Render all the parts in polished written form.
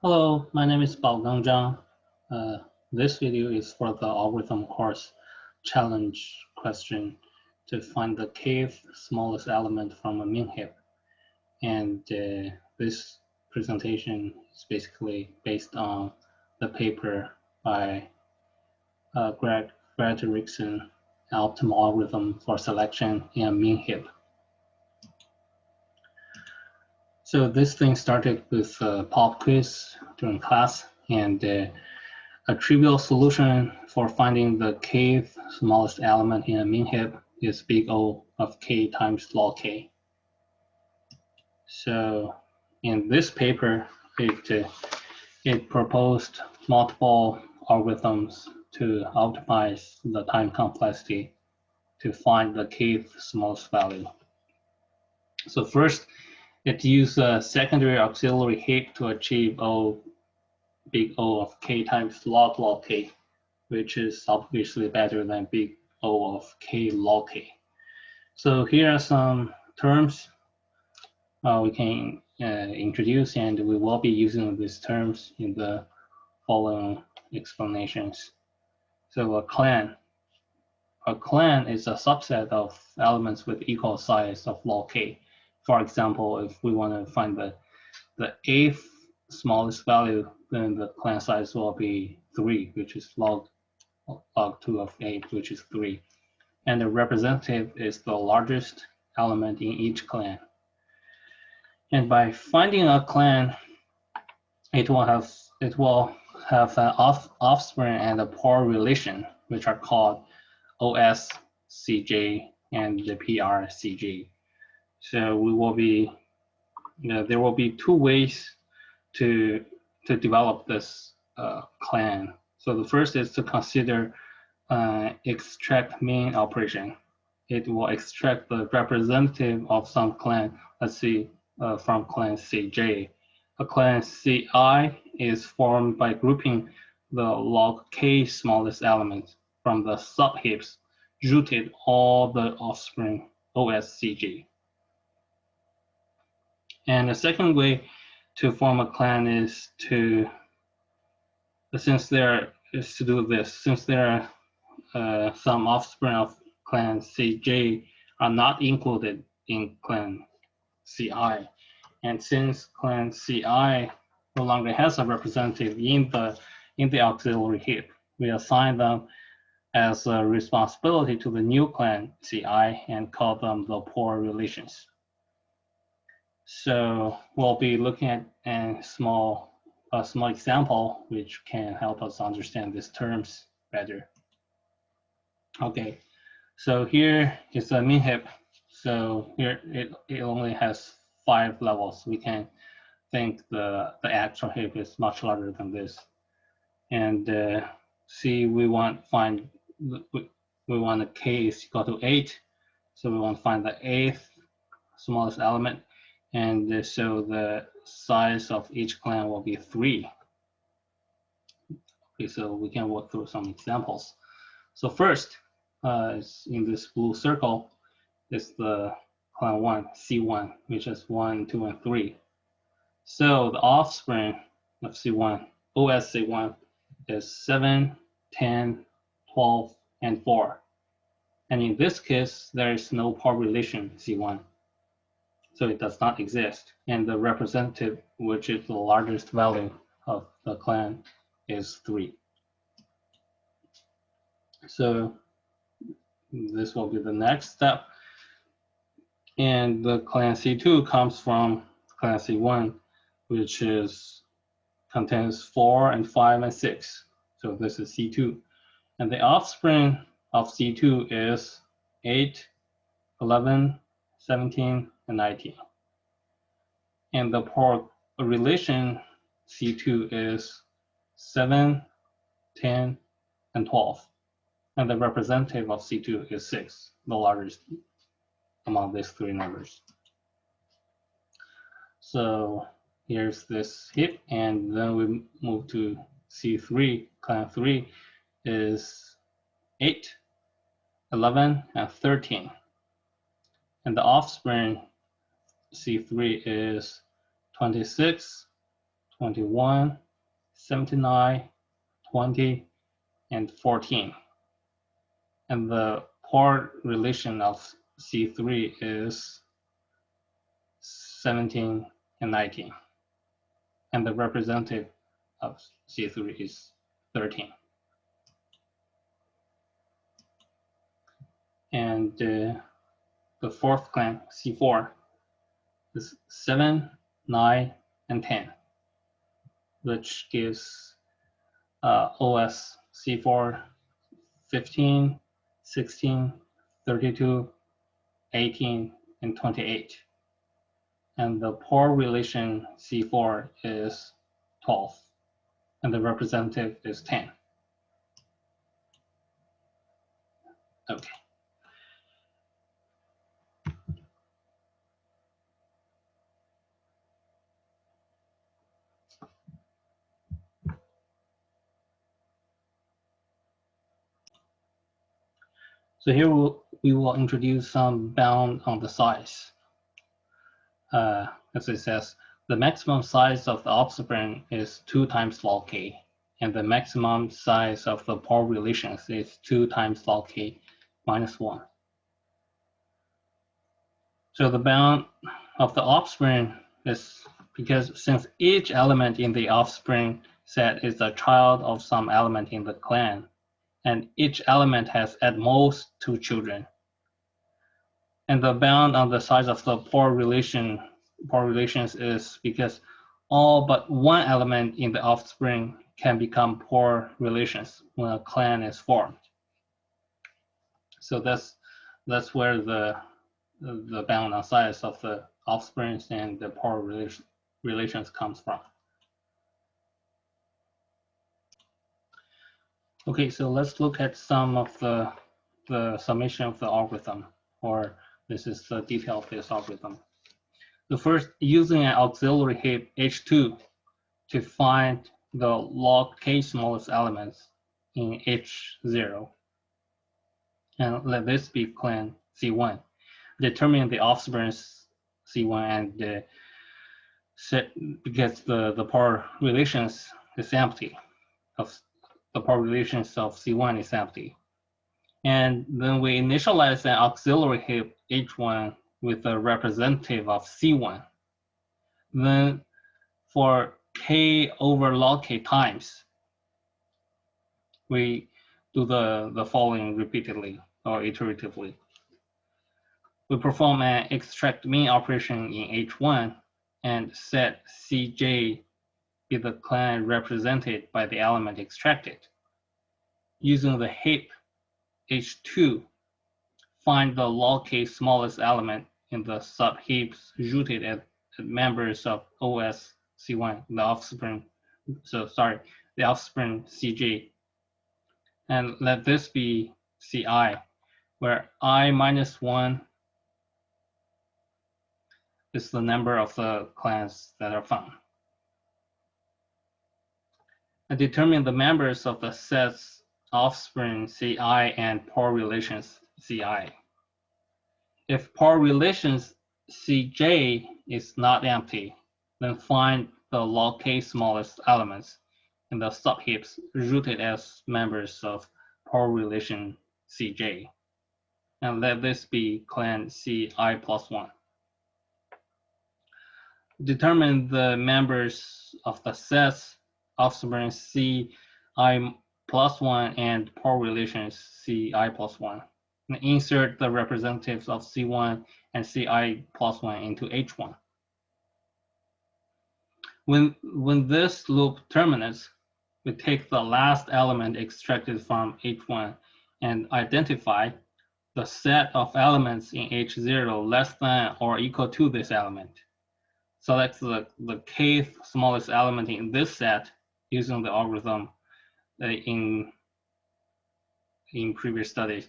Hello, my name is Baogang Zhang. Uh, this video is for the algorithm course challenge question to find the kth smallest element from a min heap. And this presentation is basically based on the paper by Greg Frederickson, Optimal Algorithm for Selection in a Min heap. So this thing started with a pop quiz during class, and a trivial solution for finding the kth smallest element in a min heap is big O of k times log k. So in this paper, it proposed multiple algorithms to optimize the time complexity to find the kth smallest value. So first, it used a secondary auxiliary heap to achieve big O of k times log k, which is obviously better than big O of k log k. So here are some terms we can introduce, and we will be using these terms in the following explanations. So a clan is a subset of elements with equal size of log k. For example, if we want to find the eighth smallest value, then the clan size will be 3, which is log 2 of 8, which is 3. And the representative is the largest element in each clan. And by finding a clan, it will have an offspring and a poor relation, which are called OSCJ and the PRCJ. So there will be two ways to develop this clan. So the first is to consider extract min operation. It will extract the representative of some clan, let's see, from clan CJ. A clan CI is formed by grouping the log k smallest elements from the subheaps, rooted all the offspring OSCJ. And the second way to form a clan is to do this, since there are some offspring of clan CJ are not included in clan CI. And since clan CI no longer has a representative in the auxiliary heap, we assign them as a responsibility to the new clan CI and call them the poor relations. So we'll be looking at a small example which can help us understand these terms better. Okay, so here is a min heap. So here it only has 5 levels. We can think the actual heap is much larger than this. And see, we want a k is equal to 8. So we want to find the 8th smallest element. And so the size of each clan will be 3. Okay, so we can walk through some examples. So first, in this blue circle, is the clan 1, C1, which is 1, 2, and 3. So the offspring of C1, OSC1, is 7, 10, 12, and 4. And in this case, there is no poor relation C1. So it does not exist. And the representative, which is the largest value of the clan, is 3. So this will be the next step. And the clan C2 comes from clan C1, which contains 4 and 5 and 6. So this is C2. And the offspring of C2 is 8, 11, 17, and 19. And the poor relation C2 is 7, 10, and 12. And the representative of C2 is 6, the largest among these 3 numbers. So here's this heap, and then we move to C3. Clan 3 is 8, 11, and 13. And the offspring C3 is 26, 21, 79, 20, and 14. And the pore relation of C3 is 17 and 19. And the representative of C3 is 13. And the fourth clan, C4, is 7, 9, and 10, which gives OS C4 15, 16, 32, 18, and 28. And the pore relation C4 is 12, and the representative is 10. Okay. So here we will introduce some bound on the size. As it says, the maximum size of the offspring is 2 times log k, and the maximum size of the pore relations is 2 times log k minus 1. So the bound of the offspring is because since each element in the offspring set is a child of some element in the clan, and each element has at most 2 children. And the bound on the size of the pore relations is because all but one element in the offspring can become pore relations when a clan is formed. So that's where the bound on size of the offsprings and the pore relations comes from. Okay, so let's look at some of the summation of the algorithm, or this is the detail of this algorithm. The first, using an auxiliary heap H2 to find the log k smallest elements in H0, and let this be clan C1. Determine the offsprings C1 and the set because the pore relations is empty of the pore relations of C1 is empty. And then we initialize an auxiliary heap H1 with a representative of C1. Then for k over log k times, we do the following repeatedly or iteratively. We perform an extract min operation in H1 and set Cj be the clan represented by the element extracted. Using the heap H2, find the log k smallest element in the subheaps rooted at members of OS C1, the offspring Cj, and let this be Ci, where I minus 1 is the number of the clans that are found. And determine the members of the sets offspring Ci and pore relations Ci. If pore relations Cj is not empty, then find the log k smallest elements in the subheaps rooted as members of pore relation Cj. And let this be clan Ci plus 1. Determine the members of the sets offspring Ci plus 1 and pore relations Ci plus 1. And insert the representatives of C1 and Ci plus 1 into H1. When this loop terminates, we take the last element extracted from H1 and identify the set of elements in H0 less than or equal to this element. Select the kth smallest element in this set using the algorithm in previous studies,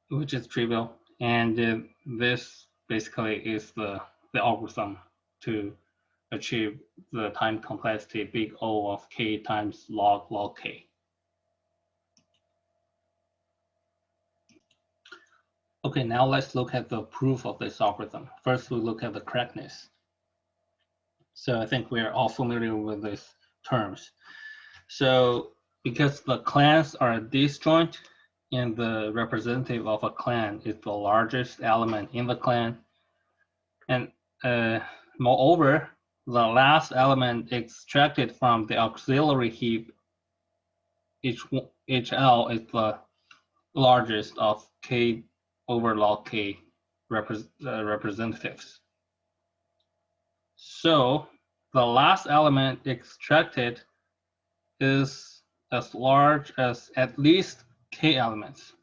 which is trivial. And this basically is the algorithm to achieve the time complexity big O of k times log k. Okay, now let's look at the proof of this algorithm. First, we look at the correctness. So I think we're all familiar with these terms. So because the clans are disjoint and the representative of a clan is the largest element in the clan, and moreover, the last element extracted from the auxiliary heap, HL, is the largest of K over log K representatives. So the last element extracted is as large as at least K elements.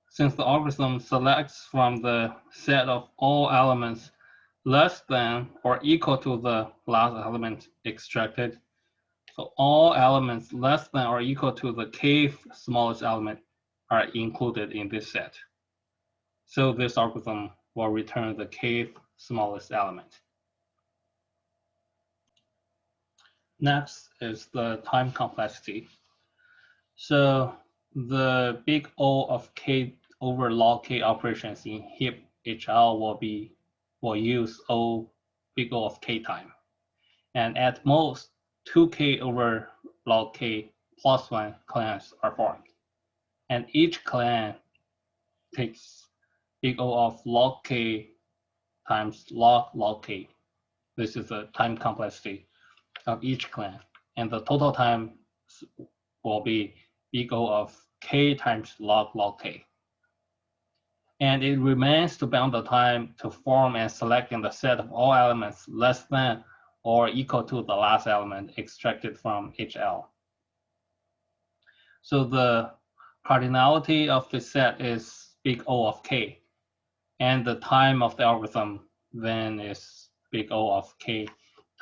Since the algorithm selects from the set of all elements less than or equal to the last element extracted, so all elements less than or equal to the kth smallest element are included in this set. So this algorithm will return the kth smallest element. Next is the time complexity. So the big O of K over log K operations in heap HL will use big O of K time. And at most, 2K over log K plus 1 clans are formed. And each clan takes big O of log K times log K. This is the time complexity of each clan. And the total time will be big O of K times log K. And it remains to bound the time to form and select in the set of all elements less than or equal to the last element extracted from HL. So the cardinality of the set is big O of K, and the time of the algorithm then is big O of K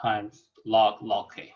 times log K.